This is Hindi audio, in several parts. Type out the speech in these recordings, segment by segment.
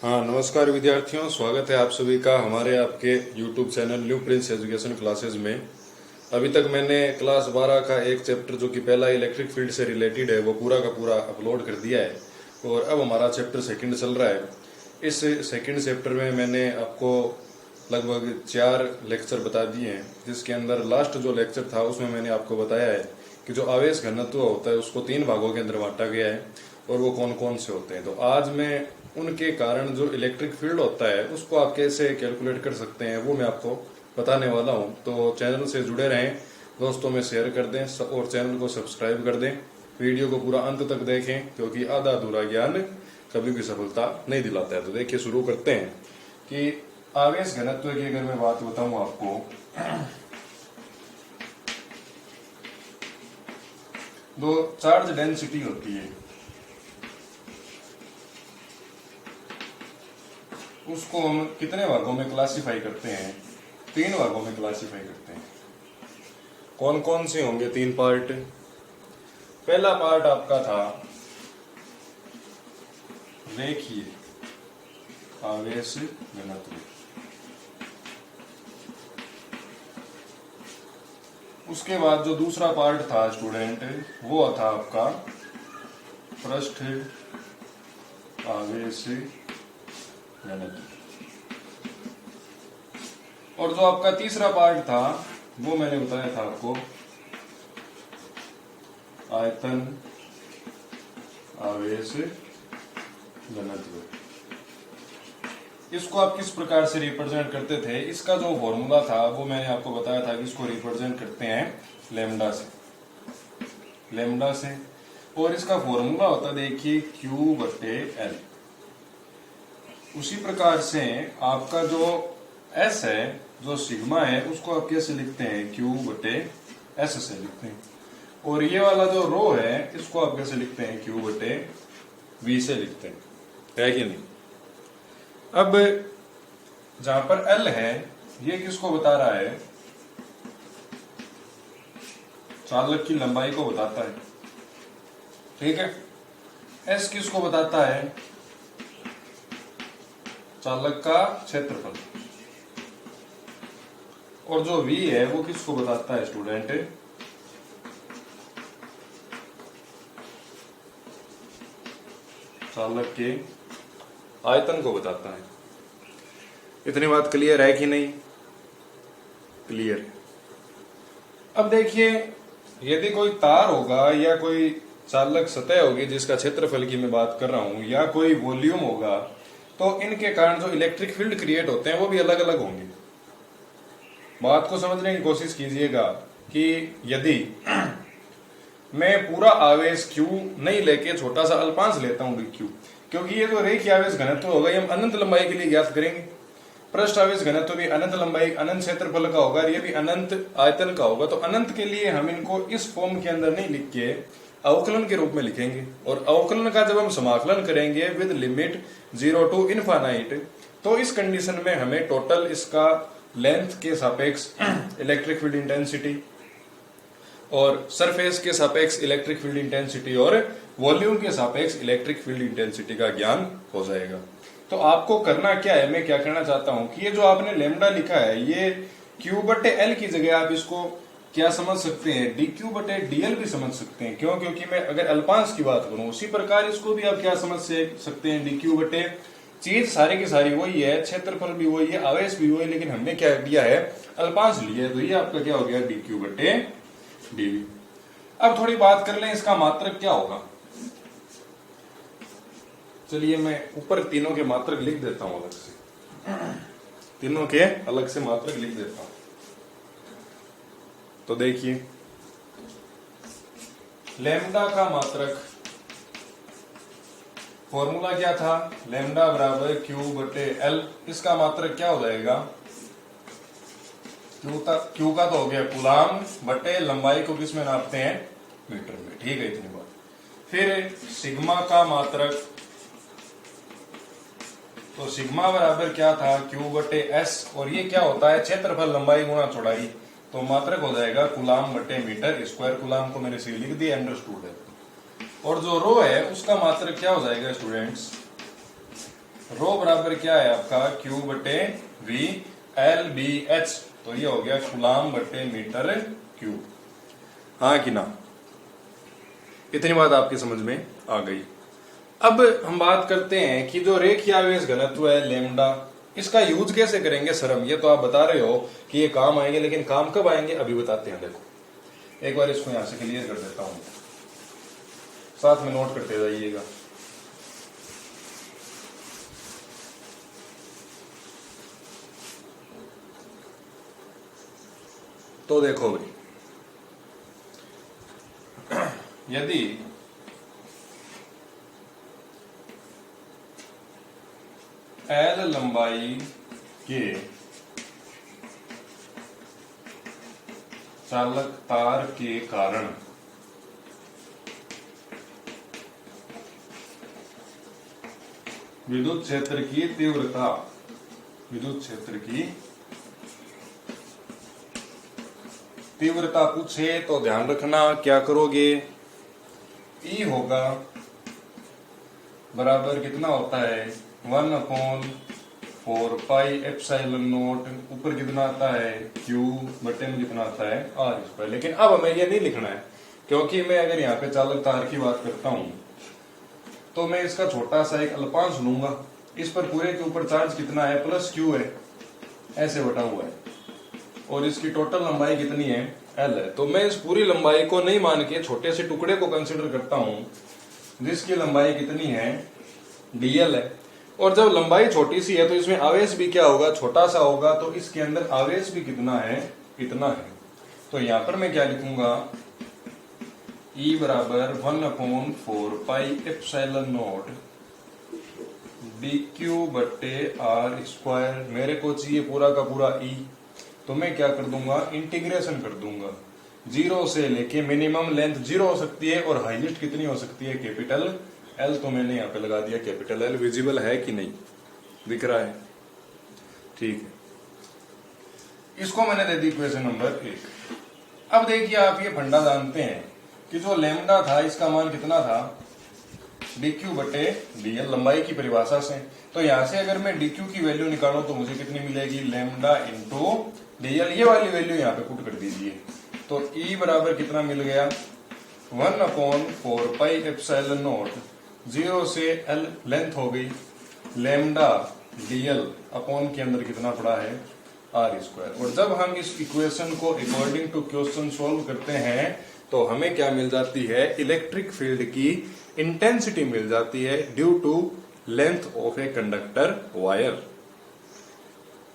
हाँ, नमस्कार विद्यार्थियों, स्वागत है आप सभी का हमारे आपके YouTube channel new Prince education classes में। अभी तक मैंने क्लास 12 का एक चैप्टर जो कि पहला इलेक्ट्रिक फील्ड से रिलेटेड है वो पूरा का पूरा अपलोड कर दिया है और अब हमारा चैप्टर सेकंड चल रहा है। इस सेकंड चैप्टर में मैंने आपको लगभग 4 लेक्चर बता दिए हैं, जिसके अंदर लास्ट जो लेक्चर था उसमें मैंने आपको बताया है कि जो आवेश घनत्व होता है उसको 3 भागों के अंदर बांटा गया है और वो कौन कौन से होते हैं। तो आज मैं उनके कारण जो इलेक्ट्रिक फील्ड होता है उसको आप कैसे कैलकुलेट कर सकते हैं वो मैं आपको बताने वाला हूं। तो चैनल से जुड़े रहें, दोस्तों में शेयर कर दें और चैनल को सब्सक्राइब कर दें। वीडियो को पूरा अंत तक देखें क्योंकि आधा अधूरा ज्ञान कभी भी सफलता नहीं दिलाता है। तो देखिए, शुरू करते हैं कि आवेश घनत्व की अगर मैं बात बताऊं आपको, दो चार्ज डेंसिटी होती है, उसको हम कितने भागों में क्लासिफाई करते हैं? 3 भागों में क्लासिफाई करते हैं। कौन कौन से होंगे 3 पार्ट? पहला पार्ट आपका था रेखीय आवेश घनत्व, उसके बाद जो दूसरा पार्ट था स्टूडेंट वो था आपका पृष्ठ आवेश घनत्व, और जो आपका तीसरा पार्ट था वो मैंने बताया था आपको आयतन आवेश घनत्व। इसको आप किस प्रकार से रिप्रेजेंट करते थे? इसका जो फॉर्मूला था वो मैंने आपको बताया था कि इसको रिप्रेजेंट करते हैं लेमडा से, और इसका फॉर्मूला होता देखिए Q/L। उसी प्रकार से आपका जो S है, जो सिग्मा है, उसको आप कैसे लिखते हैं? Q/S से लिखते हैं। और ये वाला जो रो है इसको आप कैसे लिखते हैं? Q/V से लिखते हैं, है कि नहीं? अब जहां पर L है ये किसको बता रहा है? चालक की लंबाई को बताता है, ठीक है। S किसको बताता है? चालक का क्षेत्रफल। और जो V है वो किसको बताता है स्टूडेंट? चालक के आयतन को बताता है। इतनी बात क्लियर है कि नहीं? क्लियर। अब देखिए, यदि कोई तार होगा या कोई चालक सतह होगी जिसका क्षेत्रफल की मैं बात कर रहा हूं, या कोई वॉल्यूम होगा, तो इनके कारण जो इलेक्ट्रिक फील्ड क्रिएट होते हैं वो भी अलग अलग होंगे। बात को समझने की कोशिश कीजिएगा कि यदि मैं पूरा आवेश Q नहीं लेके छोटा सा अल्पांश लेता हूं dq, क्योंकि ये जो रेखीय आवेश घनत्व होगा ये हम अनंत लंबाई के लिए ज्ञात करेंगे। पृष्ठ आवेश घनत्व भी अनंत लंबाई अनंत क्षेत्रफल का होगा, ये भी अनंत आयतन का होगा। तो अनंत के लिए हम इनको इस फॉर्म के अंदर नहीं लिख के अवकलन के रूप में लिखेंगे, और अवकलन का जब हम समाकलन करेंगे विद लिमिट 0 to इनफाइनाइट, तो इस कंडीशन में हमें टोटल इसका लेंथ के सापेक्ष इलेक्ट्रिक फील्ड इंटेंसिटी और सरफेस के सापेक्ष इलेक्ट्रिक फील्ड इंटेंसिटी और वॉल्यूम के सापेक्ष इलेक्ट्रिक फील्ड इंटेंसिटी का ज्ञान हो जाएगा। तो आपको करना क्या है, मैं क्या करना चाहता हूं कि ये जो आपने लेमडा लिखा है ये Q/L की जगह आप इसको क्या समझ सकते हैं? dQ/dL भी समझ सकते हैं। क्यों? क्योंकि मैं अगर अल्पांश की बात करूं, उसी प्रकार इसको भी आप क्या समझ सकते हैं? dQ/, चीज सारी की सारी वही है, क्षेत्रफल भी वही है, आवेश भी वही, लेकिन हमने क्या लिया है? अल्पांश लिया है। तो ये आपका क्या हो गया? dQ/dV। अब थोड़ी बात कर लें इसका मात्रक क्या होगा। चलिए मैं ऊपर तीनों के मात्रक लिख देता हूं अलग से, तीनों के अलग से मात्रक लिख देता हूं। तो देखिए, लेमडा का मात्रक फॉर्मूला क्या था? लेमडा बराबर Q/L। इसका मात्रक क्या हो जाएगा? Q का तो हो गया कूलाम बटे लंबाई को किस में नापते हैं? मीटर में, ठीक है। इतनी बात। फिर सिग्मा का मात्रक, तो सिग्मा बराबर क्या था? Q/S, और ये क्या होता है? क्षेत्रफल लंबाई गुणा चौड़ाई। तो मात्रक हो जाएगा कूलाम बटे मीटर स्क्वायर। कूलाम को मैंने सी लिख दिया, अंडरस्टूड है। और जो रो है उसका मात्रक क्या हो जाएगा स्टूडेंट्स? रो बराबर क्या है आपका Q बटे V L B H, तो ये हो गया कूलाम बटे मीटर क्यूब। हाँ कि ना? इतनी बात आपकी समझ में आ गई। अब हम बात करते हैं कि जो रेखीय आवेश घनत्व है लैम्डा, इसका यूज कैसे करेंगे सर हम? ये तो आप बता रहे हो कि ये काम आएंगे, लेकिन काम कब आएंगे अभी बताते हैं। देखो एक बार इसको यहां से क्लियर कर देता हूं, साथ में नोट करते जाइएगा। तो देखो भाई, यदि L लंबाई के चालक तार के कारण विद्युत क्षेत्र की तीव्रता, विद्युत क्षेत्र की तीव्रता पूछे तो ध्यान रखना क्या करोगे, E होगा बराबर कितना होता है 1/4 पाई एप्सिलॉन नॉट, ऊपर कितना आता है Q बटे में कितना आता है R²। लेकिन अब हमें ये नहीं लिखना है, क्योंकि मैं अगर यहाँ पे चालक तार की बात करता हूं तो मैं इसका छोटा सा एक अल्पांश लूंगा, इस पर पूरे के ऊपर चार्ज कितना है प्लस Q है, ऐसे बटा हुआ है, और इसकी टोटल लंबाई कितनी है L है। तो मैं इस पूरी लंबाई को नहीं मान के छोटे से टुकड़े को कंसिडर करता हूं, जिसकी लंबाई कितनी है dl है। और जब लंबाई छोटी सी है तो इसमें आवेश भी क्या होगा, छोटा सा होगा, तो इसके अंदर आवेश भी कितना है, इतना है। तो यहां पर मैं क्या लिखूंगा, E बराबर 1/4 पाई एप्सिलॉन नॉट dq बटे R²। मेरे को चाहिए पूरा का पूरा E, तो मैं क्या कर दूंगा, इंटीग्रेशन कर दूंगा, 0 से लेके मिनिमम लेंथ 0 हो सकती है और हाईएस्ट कितनी हो सकती है कैपिटल L। तो मैंने यहाँ पे लगा दिया कैपिटल L। विजिबल है कि नहीं, दिख रहा है? ठीक है, इसको मैंने दे दी इक्वेशन नंबर 1। अब देखिए आप ये फंडा जानते हैं कि जो लैम्डा था इसका मान कितना था dq बटे dl, लंबाई की परिभाषा से। तो यहां से अगर मैं dq की वैल्यू निकालूं तो मुझे कितनी मिलेगी, लैम्डा इंटू dl, ये वाली वैल्यू यहाँ पे पुट कर दीजिए। तो E बराबर कितना मिल गया 1/4 पाई एप्सिलॉन नॉट, 0 से L लेंथ हो गई, लैम्डा dl अपॉन के अंदर कितना पड़ा है R²। और जब हम इस इक्वेशन को अकॉर्डिंग टू क्वेश्चन सॉल्व करते हैं तो हमें क्या मिल जाती है, इलेक्ट्रिक फील्ड की इंटेंसिटी मिल जाती है due to length of a conductor wire.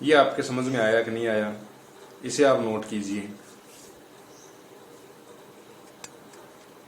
ये आपके समझ में आया कि नहीं आया, इसे आप नोट कीजिए।